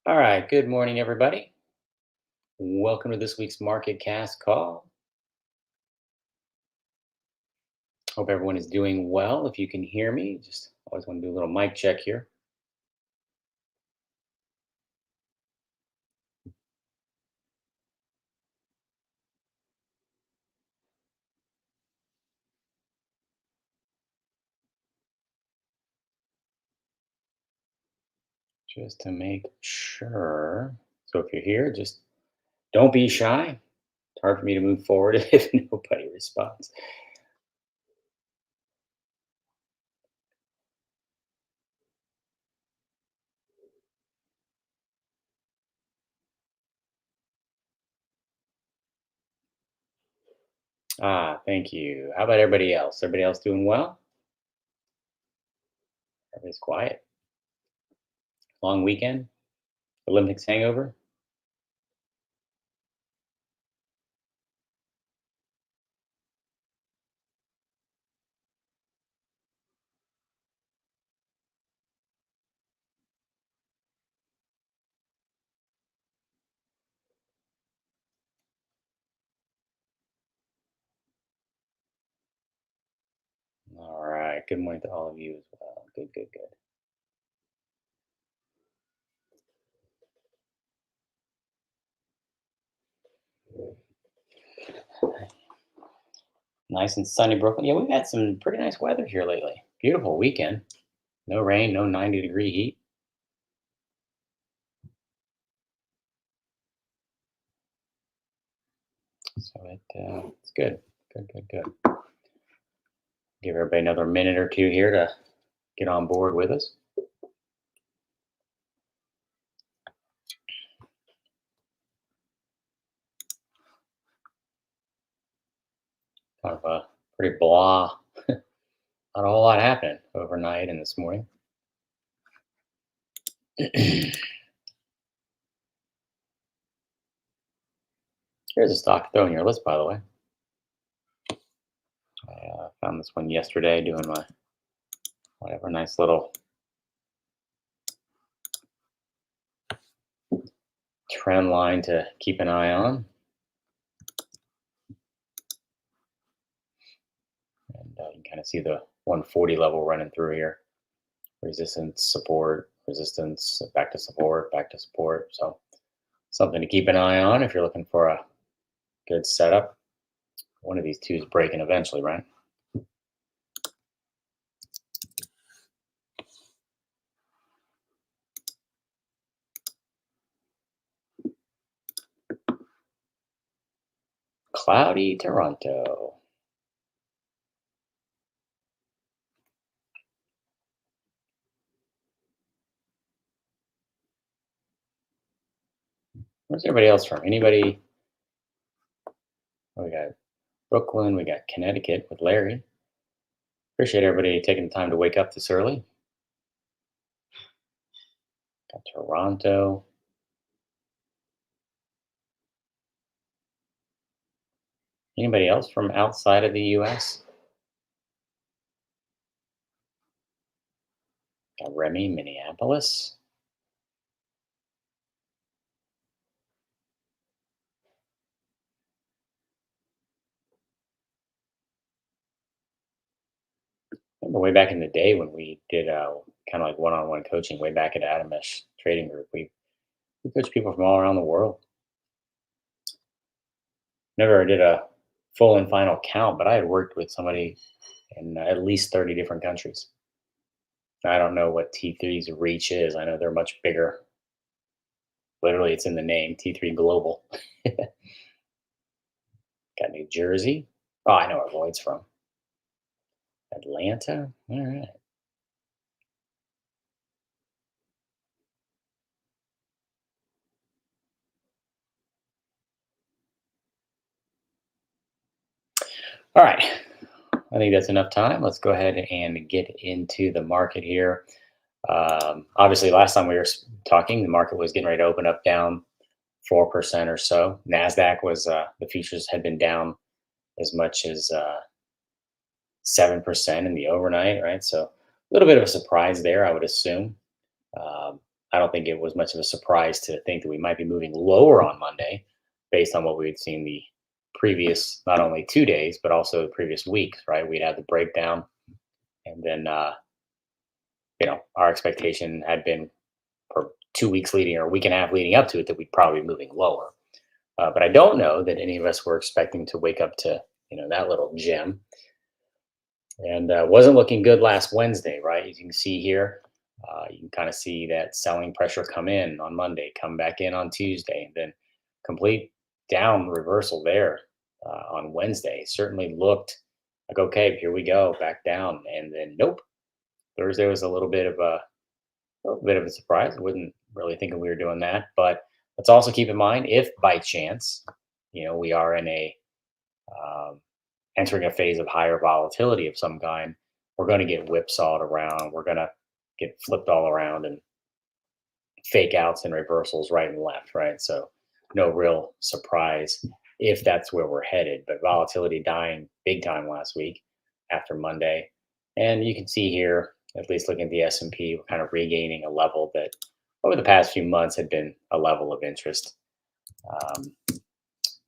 All right. Good morning, everybody. Welcome to this week's Marketcast call. Hope everyone is doing well. If you can hear me, just always want to do a little mic check here, just to make sure. So if you're here, just don't be shy. It's hard for me to move forward if nobody responds. Thank you. How about everybody else? Everybody else doing well? Everybody's quiet. Long weekend? Olympics hangover? All right. Good morning to all of you as well. Good, good, good. Nice and sunny Brooklyn. Yeah, we've had some pretty nice weather here lately. Beautiful weekend. No rain, no 90-degree heat. So it's good. Good, good, good. Give everybody another minute or two here to get on board with us. Kind of a pretty blah. Not a whole lot happening overnight and this morning. Here's a stock to throw in your list, by the way. I found this one yesterday doing my whatever nice little trend line to keep an eye on. And you can kind of see the 140 level running through here. Resistance, support, resistance, back to support. So something to keep an eye on if you're looking for a good setup. One of these two is breaking eventually, right? Cloudy Toronto. Where's everybody else from? Anybody? Oh, we got Brooklyn. We got Connecticut with Larry. Appreciate everybody taking the time to wake up this early. Got Toronto. Anybody else from outside of the U.S.? Got Remy, Minneapolis. Remember way back in the day when we did kind of like one-on-one coaching way back at Adamish Trading Group. We coach people from all around the world. Never did a full and final count, but I had worked with somebody in at least 30 different countries. I don't know what T3's reach is. I know they're much bigger. Literally, it's in the name T3 Global. Got New Jersey. Oh, I know where Lloyd's from. Atlanta. All right. All right. I think that's enough time. Let's go ahead and get into the market here. Obviously, last time we were talking, the market was getting ready to open up down 4% or so. Nasdaq was the futures had been down as much as 7% in the overnight, right? So a little bit of a surprise there, I would assume. Um, I don't think it was much of a surprise to think that we might be moving lower on Monday based on what we had seen the previous, not only 2 days, but also the previous weeks, right? We'd had the breakdown. And then, our expectation had been for 2 weeks leading or a week and a half leading up to it that we'd probably be moving lower. But I don't know that any of us were expecting to wake up to, that little gem. And wasn't looking good last Wednesday, right? As you can see here, you can kind of see that selling pressure come in on Monday, come back in on Tuesday, and then complete down reversal there on Wednesday. Certainly looked like, okay, here we go, back down. And then nope, Thursday was a little bit of a surprise. I wasn't really thinking we were doing that, but let's also keep in mind if by chance, we are in um, entering a phase of higher volatility of some kind, we're going to get whipsawed around. We're going to get flipped all around and fake outs and reversals right and left, right? So no real surprise if that's where we're headed. But volatility dying big time last week after Monday. And you can see here, at least looking at the S&P, we're kind of regaining a level that over the past few months had been a level of interest. Um,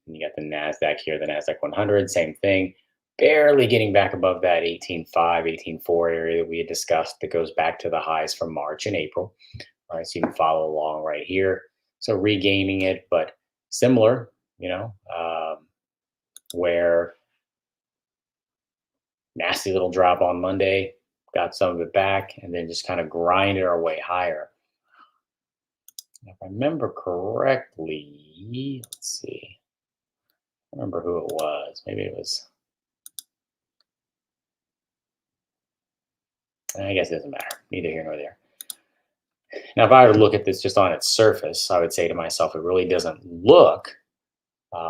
and you got the NASDAQ here, the NASDAQ 100, same thing. Barely getting back above that 18.5, 18.4 area that we had discussed that goes back to the highs from March and April. All right, so you can follow along right here. So regaining it, but similar, where nasty little drop on Monday, got some of it back, and then just kind of grinded our way higher. If I remember correctly, let's see. I remember who it was. Maybe it was. I guess it doesn't matter. Neither here nor there. Now, if I were to look at this just on its surface, I would say to myself, it really doesn't look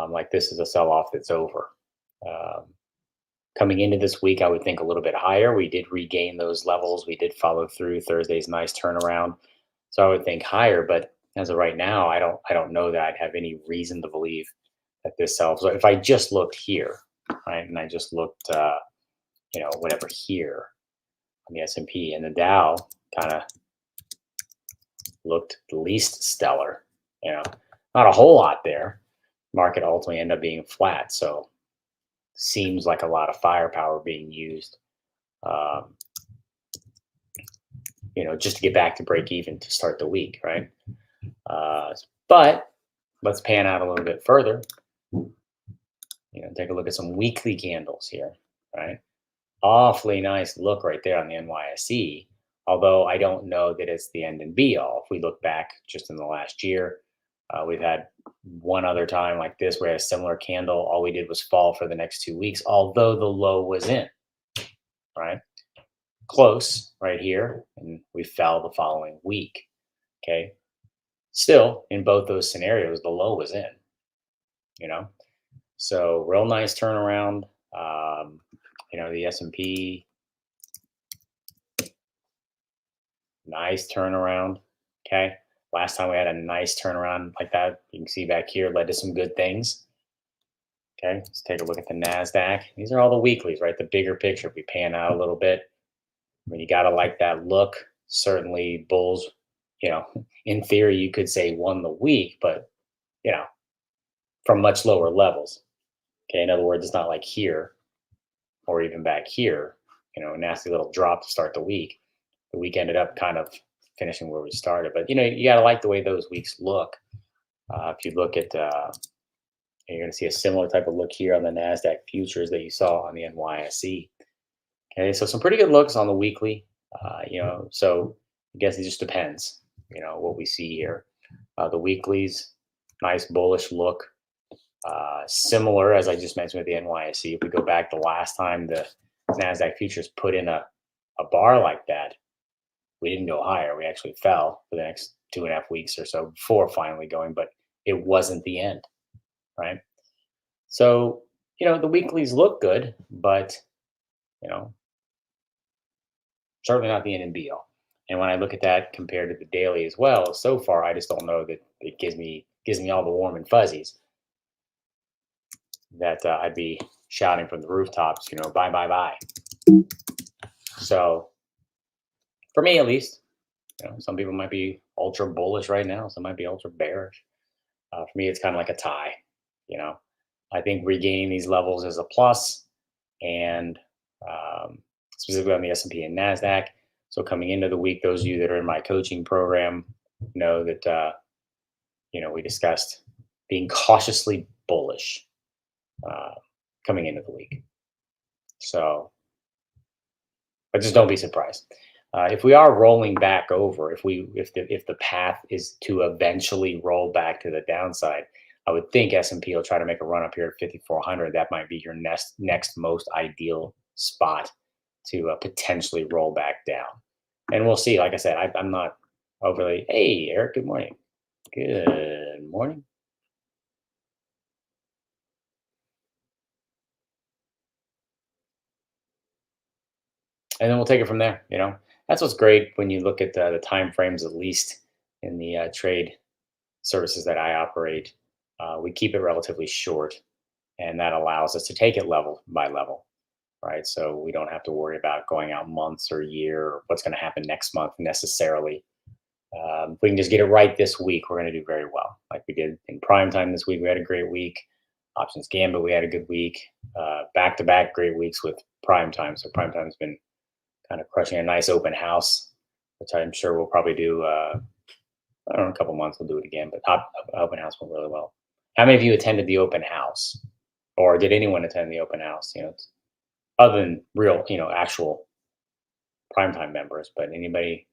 like this is a sell-off that's over. Um, Coming into this week, I would think a little bit higher. We did regain those levels. We did follow through Thursday's nice turnaround, so I would think higher. But as of right now, I don't know that I'd have any reason to believe that this sells. So if I just looked here, right, and I just looked, whatever here on the S&P and the Dow, kind of looked the least stellar. Not a whole lot there. Market ultimately ended up being flat, so seems like a lot of firepower being used, um, just to get back to break even to start the week, right? But let's pan out a little bit further. Take a look at some weekly candles here, right? Awfully nice look right there on the NYSE. Although I don't know that it's the end and be all. If we look back just in the last year, we've had one other time like this where we had a similar candle. All we did was fall for the next 2 weeks, although the low was in, right? Close right here, and we fell the following week. Okay. Still, in both those scenarios, the low was in, you know? So real nice turnaround. The S&P, nice turnaround. Okay. Last time we had a nice turnaround like that, you can see back here, led to some good things. Okay. Let's take a look at the NASDAQ. These are all the weeklies, right? The bigger picture. If we pan out a little bit, I mean, you got to like that look. Certainly bulls, in theory, you could say won the week, but, from much lower levels. Okay. In other words, it's not like here or even back here, a nasty little drop to start the week. The week ended up kind of finishing where we started. But, you got to like the way those weeks look. If you look at, you're going to see a similar type of look here on the NASDAQ futures that you saw on the NYSE. Okay. So some pretty good looks on the weekly, so I guess it just depends, what we see here. The weeklies, nice bullish look. Similar, as I just mentioned with the NYSE, if we go back the last time the NASDAQ futures put in a bar like that, we didn't go higher. We actually fell for the next 2.5 weeks or so before finally going, but it wasn't the end, right? So, the weeklies look good, but, certainly not the end and be all. And when I look at that compared to the daily as well, so far, I just don't know that it gives me all the warm and fuzzies that I'd be shouting from the rooftops, buy, buy, buy. So for me, at least, Some people might be ultra bullish right now. Some might be ultra bearish. For me, it's kind of like a tie. You know, I think regaining these levels is a plus, and um, specifically on the S&P and Nasdaq. So coming into the week, those of you that are in my coaching program know that we discussed being cautiously bullish uh, coming into the week. So, but just don't be surprised if we are rolling back over. If the path is to eventually roll back to the downside, I would think S&P will try to make a run up here at 5,400. That might be your next most ideal spot to potentially roll back down. And we'll see. Like I said, I'm not overly. Hey, Eric. Good morning. Good morning. And then we'll take it from there. That's what's great when you look at the time frames, at least in the trade services that I operate. We keep it relatively short, and that allows us to take it level by level, right? So we don't have to worry about going out months or year or what's going to happen next month necessarily. If we can just get it right this week, we're going to do very well. Like we did in prime time this week, we had a great week. Options Gambit, we had a good week. Back to back great weeks with prime time. So prime time's been kind of crushing a nice open house, which I'm sure we'll probably do. I don't know, in a couple months we'll do it again, but open house went really well. How many of you attended the open house, or did anyone attend the open house? Other than real, actual primetime members, but anybody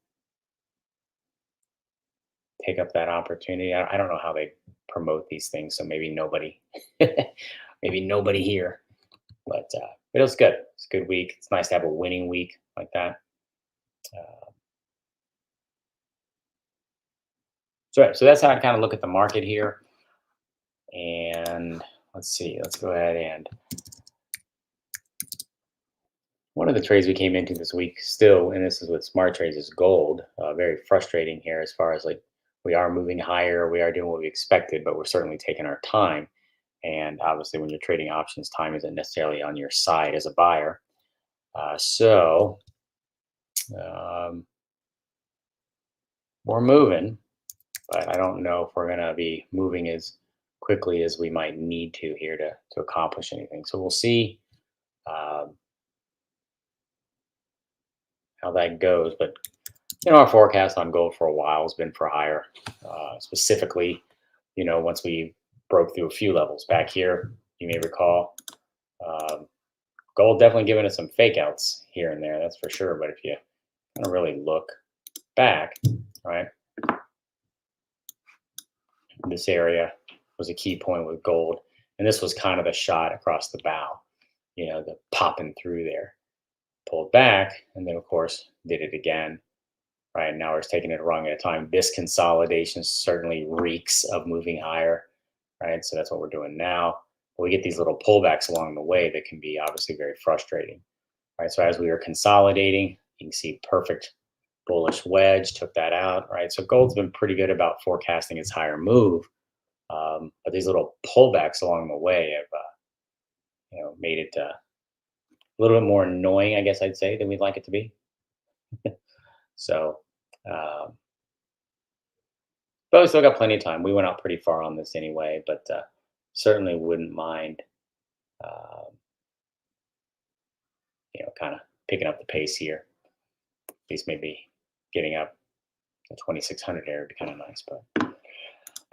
take up that opportunity? I don't know how they promote these things, so maybe nobody, maybe nobody here, but it was good. It's a good week. It's nice to have a winning week like that. Uh, so that's how I kind of look at the market here. And let's see. Let's go ahead and one of the trades we came into this week still, and this is with smart trades, is gold. Very frustrating here as far as like we are moving higher, we are doing what we expected, but we're certainly taking our time. And obviously, when you're trading options, time isn't necessarily on your side as a buyer. So um, we're moving, but I don't know if we're going to be moving as quickly as we might need to here to accomplish anything. So we'll see um, how that goes. But our forecast on gold for a while has been for higher. Specifically, once we broke through a few levels back here, you may recall, um, gold definitely giving us some fake outs here and there, that's for sure. But if you kind of really look back, right, this area was a key point with gold. And this was kind of the shot across the bow, the popping through there. Pulled back, and then, of course, did it again. Right now, we're taking it wrong at a time. This consolidation certainly reeks of moving higher, right? So that's what we're doing now. But we get these little pullbacks along the way that can be obviously very frustrating, right? So as we are consolidating, you can see perfect bullish wedge, took that out, right? So gold's been pretty good about forecasting its higher move, but these little pullbacks along the way have, made it a little bit more annoying, I guess I'd say, than we'd like it to be. So, um, but we still got plenty of time. We went out pretty far on this anyway, but certainly wouldn't mind, um, kind of picking up the pace here. At least maybe getting up to 2,600 area would be kind of nice. But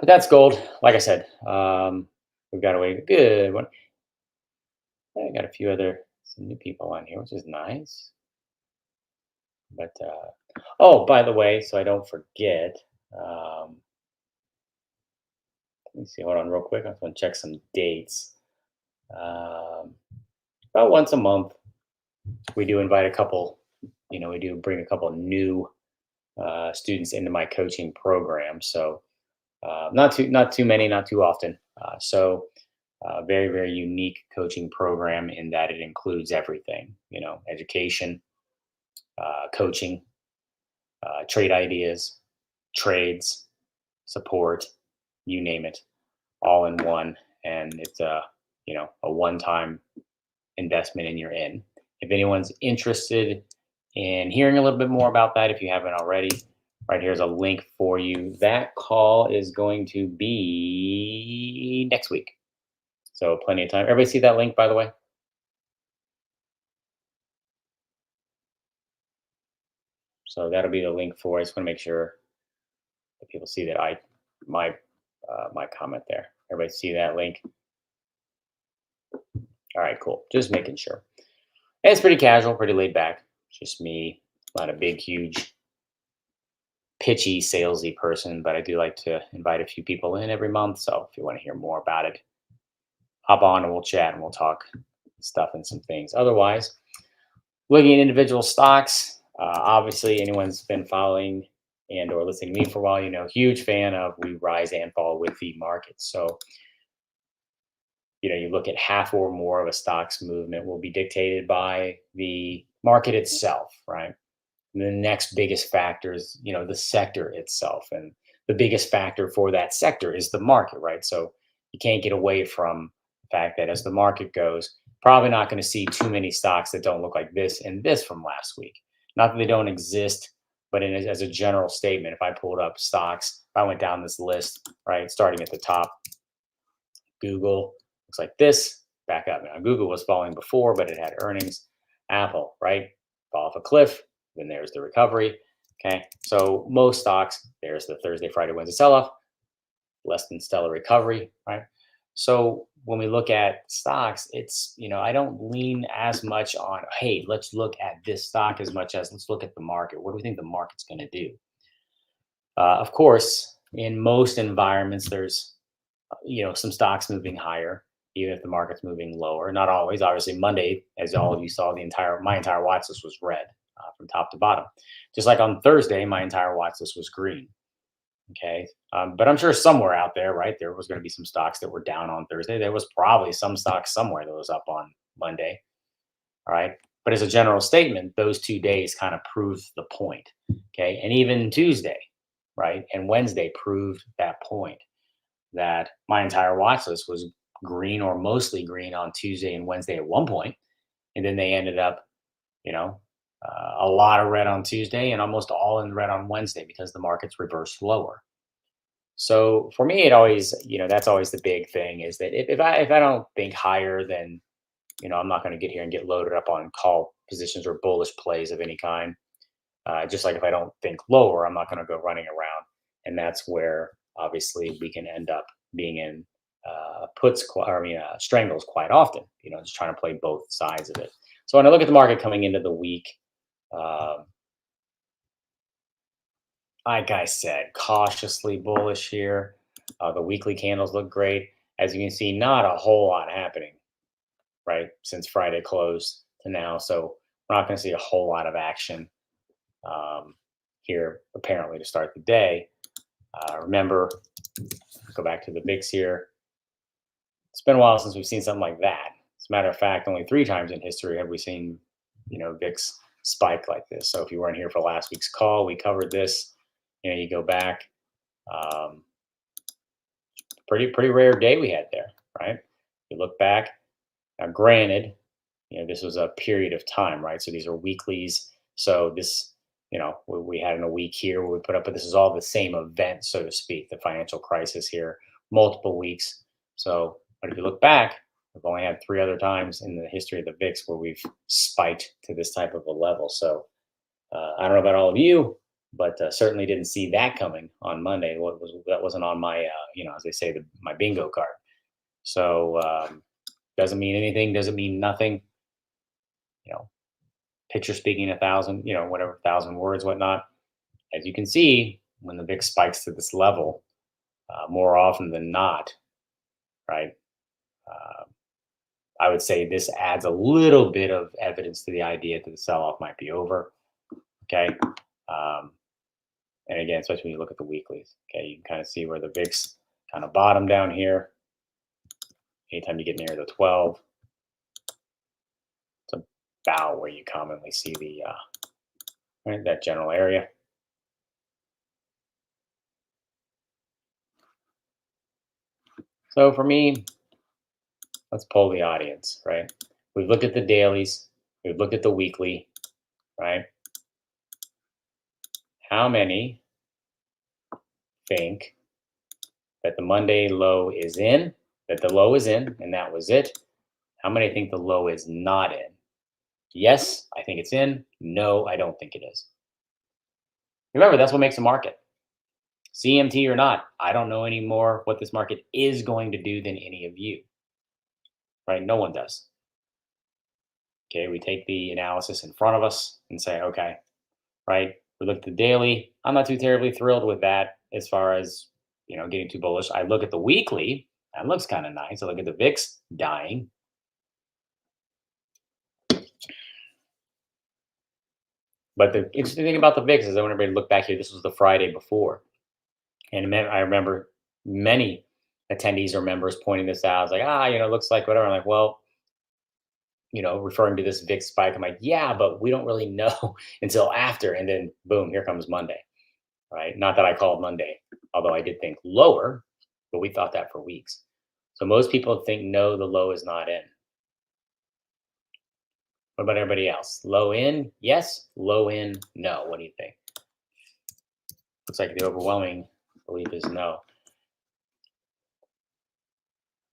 that's gold. Like I said, we've got a way good one. I got a few some new people on here, which is nice. But oh, by the way, so I don't forget. Let me see. Hold on, real quick. I just want to check some dates. About once a month, we do invite a couple. We do bring a couple new students into my coaching program. So not too many, not too often. Very very unique coaching program in that it includes everything. Education, coaching, trade ideas, trades, support, you name it, all in one. And it's a one-time investment in your in. If anyone's interested in hearing a little bit more about that, if you haven't already, Right here's a link for you. That call is going to be next week. So plenty of time. Everybody see that link, by the way? So that'll be the link for it. I just want to make sure that people see that my my comment there. Everybody see that link? All right, cool. Just making sure. And it's pretty casual, pretty laid back. It's just me, not a big, huge, pitchy, salesy person, but I do like to invite a few people in every month. So if you want to hear more about it, hop on and we'll chat and we'll talk stuff and some things. Otherwise, looking at individual stocks, obviously anyone's been following and or listening to me for a while, huge fan of we rise and fall with the market. So you look at half or more of a stock's movement will be dictated by the market itself, right? And the next biggest factor is, the sector itself. And the biggest factor for that sector is the market, right? So you can't get away from the fact that as the market goes, probably not going to see too many stocks that don't look like this and this from last week. Not that they don't exist, but as a general statement, if I pulled up stocks, if I went down this list, right, starting at the top, Google looks like this, back up. Now, Google was falling before, but it had earnings. Apple, right? Fall off a cliff. Then there's the recovery. Okay. So most stocks, there's the Thursday, Friday, Wednesday sell off, less than stellar recovery, right? So when we look at stocks, it's, I don't lean as much on, hey, let's look at this stock as much as let's look at the market. What do we think the market's going to do? Of course, in most environments, there's some stocks moving higher, even if the market's moving lower. Not always. Obviously, Monday, as all of you saw, my entire watch list was red from top to bottom. Just like on Thursday, my entire watch list was green. Okay, but I'm sure somewhere out there, right, there was going to be some stocks that were down on Thursday. There was probably some stocks somewhere that was up on Monday. All right, but as a general statement, those 2 days kind of proved the point. Okay, and even Tuesday, right, and Wednesday proved that point that my entire watch list was green or mostly green on Tuesday and Wednesday at one point, and then they ended up, you know, a lot of red on Tuesday and almost all in red on Wednesday because the markets reversed lower. So for me, it always, that's always the big thing is that if I don't think higher, then I'm not going to get here and get loaded up on call positions or bullish plays of any kind. Just like if I don't think lower, I'm not going to go running around. And that's where obviously we can end up being in strangles quite often, just trying to play both sides of it. So when I look at the market coming into the week, um, like I said, cautiously bullish here. The weekly candles look great. As you can see, not a whole lot happening, right, since Friday closed to now. So we're not going to see a whole lot of action here, apparently, to start the day. Remember, go back to the VIX here. It's been a while since we've seen something like that. As a matter of fact, only 3 times in history have we seen, VIX spike like this. So if you weren't here for last week's call, we covered this. You go back. Um, pretty rare day we had there, right? You look back. Now, granted, this was a period of time, right? So these are weeklies. So this, we had in a week here where we put up, but this is all the same event, so to speak, the financial crisis here, multiple weeks. So, but if you look back, we've only had 3 other times in the history of the VIX where we've spiked to this type of a level. So I don't know about all of you, but certainly didn't see that coming on Monday. That wasn't on my, as they say, my bingo card. So doesn't mean anything, doesn't mean nothing. You know, picture speaking 1,000, whatever 1,000 words, whatnot. As you can see, when the VIX spikes to this level, more often than not, right? Uh, I would say this adds a little bit of evidence to the idea that the sell-off might be over. Okay, and again, especially when you look at the weeklies. Okay, you can kind of see where the VIX kind of bottom down here. Anytime you get near the 12, it's about where you commonly see the right, that general area. So for me, let's poll the audience, right? We've looked at the dailies, we've looked at the weekly, right? How many think that the Monday low is in, that the low is in, and that was it? How many think the low is not in? Yes, I think it's in. No, I don't think it is. Remember, that's what makes a market. CMT or not, I don't know anymore what this market is going to do than any of you, right? No one does. Okay, we take the analysis in front of us and say, okay, right? We look at the daily. I'm not too terribly thrilled with that as far as, getting too bullish. I look at the weekly. That looks kind of nice. I look at the VIX dying. But the interesting thing about the VIX is I want everybody to look back here. This was the Friday before. And I remember many attendees or members pointing this out. I was like, it looks like whatever. I'm like, well, referring to this VIX spike. I'm like, yeah, but we don't really know until after. And then boom, here comes Monday, right? Not that I called Monday, although I did think lower, but we thought that for weeks. So most people think, no, the low is not in. What about everybody else? Low in, yes. Low in, no. What do you think? Looks like the overwhelming belief is no.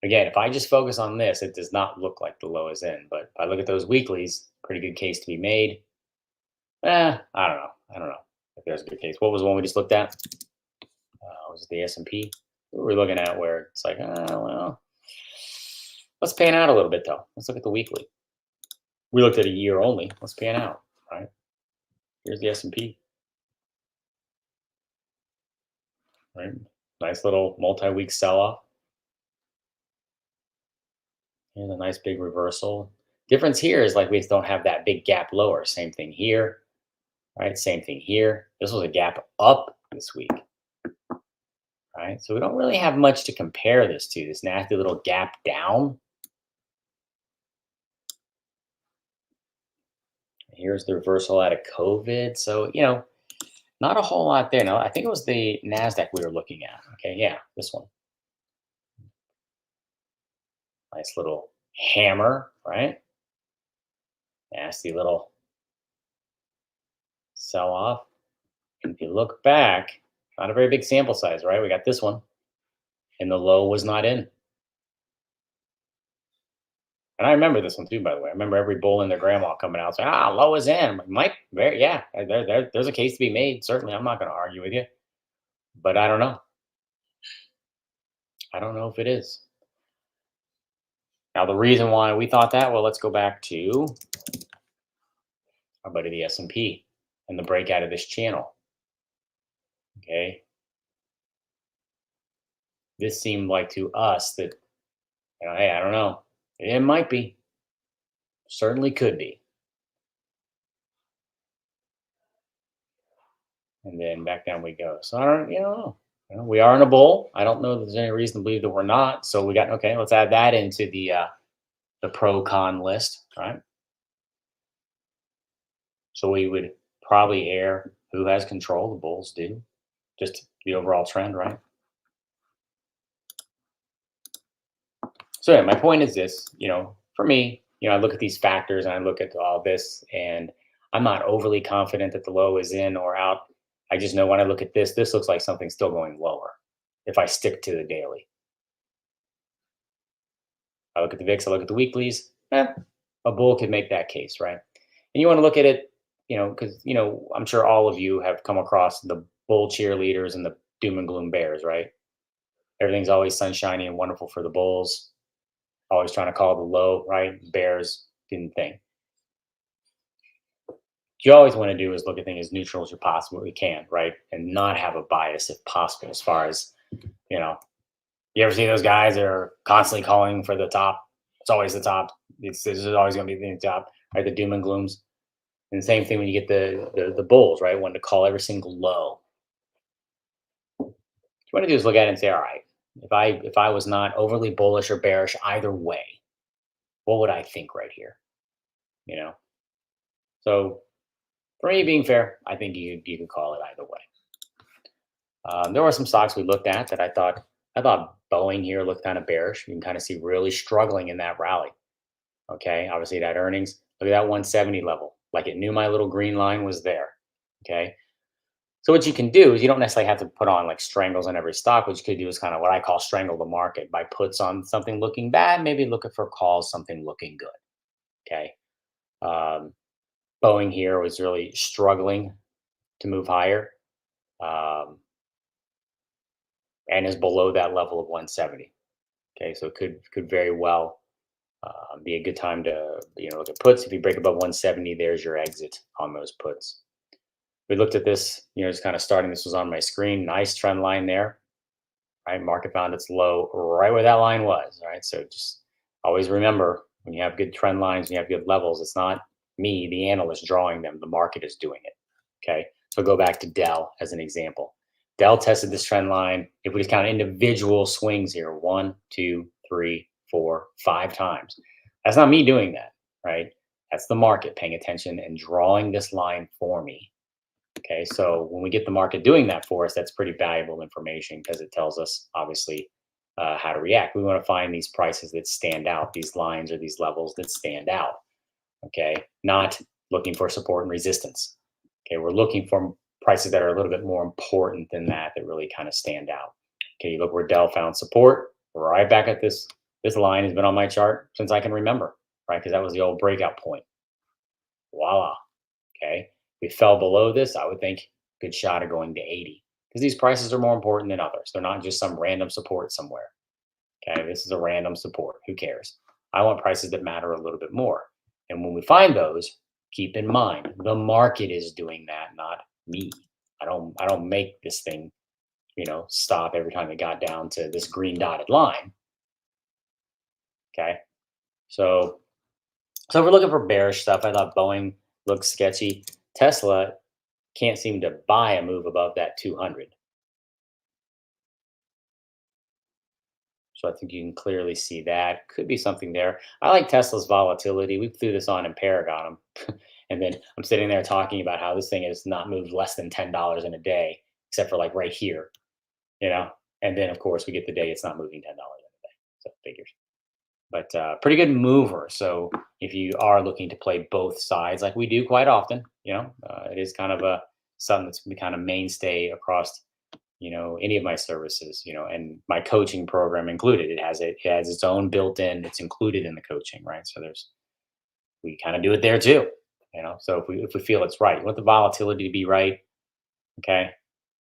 Again, if I just focus on this, it does not look like the low is in. But if I look at those weeklies, pretty good case to be made. I don't know. I don't know if there's a good case. What was the one we just looked at? Was it the S&P? We're looking at where it's like, well, let's pan out a little bit though. Let's look at the weekly. We looked at a year only. Let's pan out, right? Here's the S&P, right? Nice little multi-week sell-off. Here's a nice big reversal. Difference here is like we just don't have that big gap lower. Same thing here, right? Same thing here. This was a gap up this week, right? So we don't really have much to compare this to. This nasty little gap down. Here's the reversal out of COVID. So, not a whole lot there. No, I think it was the NASDAQ we were looking at. Okay, yeah, this one. Nice little hammer, right? Nasty little sell off. And if you look back, not a very big sample size, right? We got this one, and the low was not in. And I remember this one too, by the way. I remember every bull and their grandma coming out saying, low is in. I'm like, Mike, yeah, there's a case to be made. Certainly, I'm not going to argue with you. But I don't know. I don't know if it is. Now, the reason why we thought that, well, let's go back to our buddy the S&P and the breakout of this channel. Okay. This seemed like to us that, hey, I don't know. It might be. Certainly could be. And then back down we go. So I don't, know. We are in a bull. I don't know that there's any reason to believe that we're not. So we got, okay, let's add that into the pro con list, right? So we would probably err who has control. The bulls do. Just the overall trend, right? So yeah, my point is this, for me, I look at these factors and I look at all this and I'm not overly confident that the low is in or out. I just know when I look at this looks like something's still going lower if I stick to the daily. I look at the VIX, I look at the weeklies, a bull could make that case, right? And you want to look at it, because, I'm sure all of you have come across the bull cheerleaders and the doom and gloom bears, right? Everything's always sunshiny and wonderful for the bulls. Always trying to call the low, right? Bears didn't think. What you always want to do is look at things as neutral as you possibly can, right? And not have a bias if possible, as far as, you ever see those guys that are constantly calling for the top? It's always the top. This is always going to be the top, right? The doom and glooms. And the same thing when you get the bulls, right? Wanting to call every single low. What you want to do is look at it and say, all right, if I was not overly bullish or bearish either way, what would I think right here? So for me being fair, I think you could call it either way. There were some stocks we looked at that I thought Boeing here looked kind of bearish. You can kind of see really struggling in that rally. Okay, obviously that earnings. Look at that 170 level. Like it knew my little green line was there. Okay, So what you can do is you don't necessarily have to put on like strangles on every stock. What you could do is kind of what I call strangle the market by puts on something looking bad, maybe looking for calls, something looking good. Okay. Um, Boeing here was really struggling to move higher, um, and is below that level of 170. Okay, so it could very well be a good time to look at puts. If you break above 170, there's your exit on those puts. We looked at this, just kind of starting. This was on my screen. Nice trend line there. Right, market found its low right where that line was. Right, so just always remember when you have good trend lines, when you have good levels, it's not me, the analyst, drawing them. The market is doing it. Okay, so go back to Dell as an example. Dell tested this trend line. If we just count individual swings here, 1, 2, 3, 4, 5 times. That's not me doing that, right? That's the market paying attention and drawing this line for me. Okay, so when we get the market doing that for us, that's pretty valuable information because it tells us obviously how to react. We want to find these prices that stand out, these lines or these levels that stand out. Okay, not looking for support and resistance. Okay, we're looking for prices that are a little bit more important than that, that really kind of stand out. Okay, you look where Dell found support, right back at this. This line has been on my chart since I can remember, right? Because that was the old breakout point. Voila. Okay. We fell below this, I would think good shot of going to 80 because these prices are more important than others. They're not just some random support somewhere. Okay. This is a random support. Who cares? I want prices that matter a little bit more. And when we find those, keep in mind the market is doing that, not me. I don't make this thing, stop every time it got down to this green dotted line. Okay. So so if we're looking for bearish stuff, I thought Boeing looks sketchy. Tesla can't seem to buy a move above that 200. So I think you can clearly see that. Could be something there. I like Tesla's volatility. We threw this on in Paragon. And then I'm sitting there talking about how this thing has not moved less than $10 in a day, except for like right here, you know? And then, of course, we get the day it's not moving $10 in a day. So figures. But pretty good mover. So if you are looking to play both sides, like we do quite often, it is kind of a something that's been kind of mainstay across any of my services, and my coaching program included. It has its own built in. It's included in the coaching, right? So we kind of do it there too. So if we feel it's right, you want the volatility to be right, okay.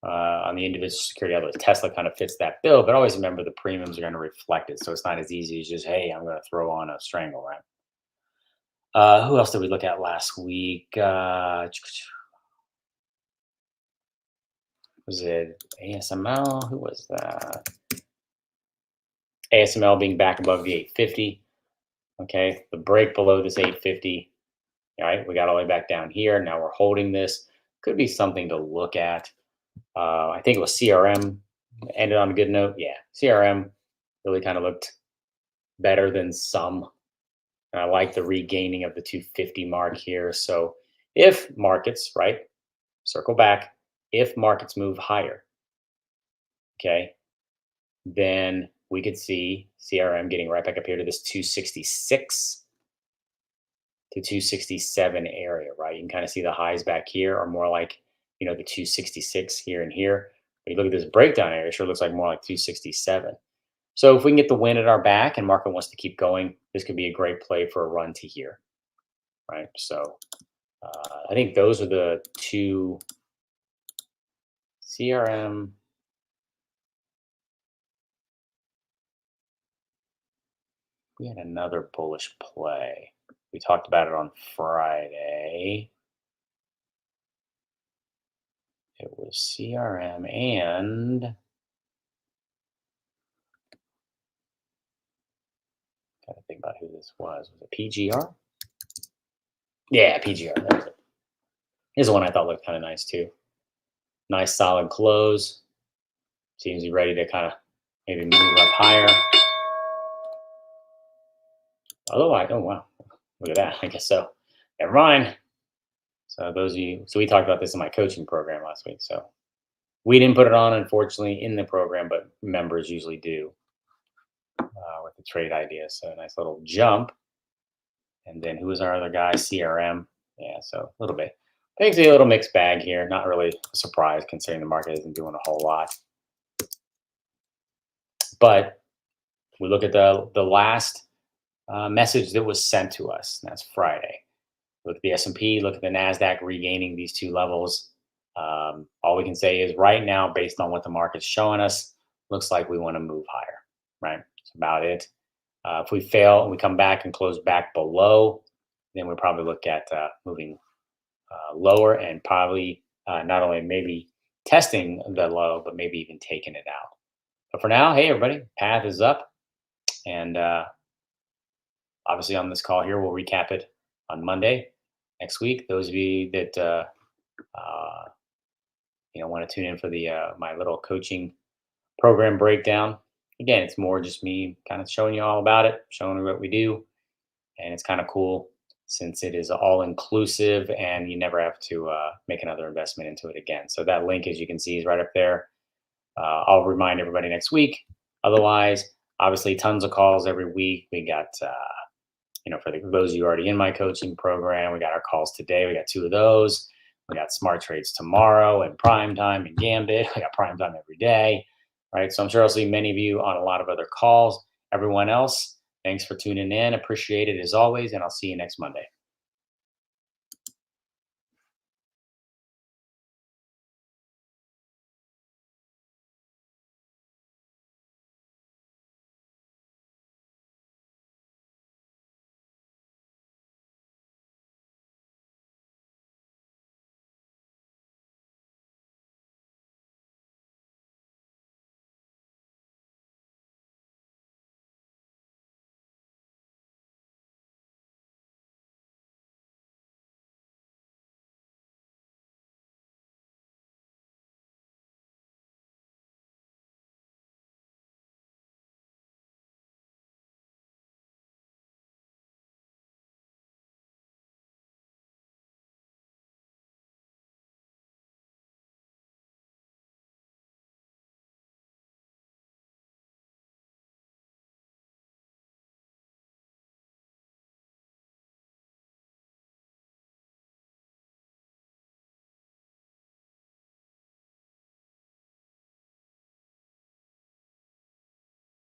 On the individual security, otherwise Tesla kind of fits that bill, but always remember the premiums are going to reflect it. So it's not as easy as just, hey, I'm going to throw on a strangle, right? Who else did we look at last week? Was it ASML? Who was that? ASML being back above the 850. Okay, the break below this 850. All right, we got all the way back down here. Now we're holding this. Could be something to look at. I think it was CRM. Ended on a good note. Yeah, CRM really kind of looked better than some. And I like the regaining of the 250 mark here. So if markets, right, circle back, if markets move higher, okay, then we could see CRM getting right back up here to this 266 to 267 area, right? You can kind of see the highs back here are more like, the 266 here and here. But you look at this breakdown area, it sure looks like more like 267. So if we can get the wind at our back and market wants to keep going, this could be a great play for a run to here, right? So I think those are the two. CRM. We had another bullish play. We talked about it on Friday. It was CRM and gotta think about who this was. Was it PGR? Yeah, PGR. That was it. Here's the one I thought looked kind of nice too. Nice solid close. Seems to be ready to kind of maybe move up higher. Otherwise, oh wow, look at that. I guess so. Never mind. So we talked about this in my coaching program last week. So we didn't put it on, unfortunately, in the program, but members usually do with the trade idea. So a nice little jump. And then who was our other guy? CRM. Yeah, so a little bit. Basically, a little mixed bag here. Not really a surprise considering the market isn't doing a whole lot. But we look at the last message that was sent to us. And that's Friday. Look at the S&P. Look at the Nasdaq regaining these two levels. All we can say is right now, based on what the market's showing us, looks like we want to move higher. Right. That's about it. If we fail and we come back and close back below, then we'll probably look at moving lower and probably not only maybe testing the low, but maybe even taking it out. But for now, hey, everybody, path is up. And obviously on this call here, we'll recap it on Monday next week. Those of you that uh, want to tune in for the my little coaching program breakdown. Again, it's more just me kind of showing you all about it, showing you what we do, and it's kind of cool since it is all inclusive and you never have to make another investment into it again. So that link, as you can see, is right up there. I'll remind everybody next week. Otherwise, obviously, tons of calls every week. We got, for those of you already in my coaching program, we got our calls today. We got two of those. We got smart trades tomorrow and prime time and Gambit. We got prime time every day, right? So I'm sure I'll see many of you on a lot of other calls. Everyone else, thanks for tuning in. Appreciate it as always, and I'll see you next Monday.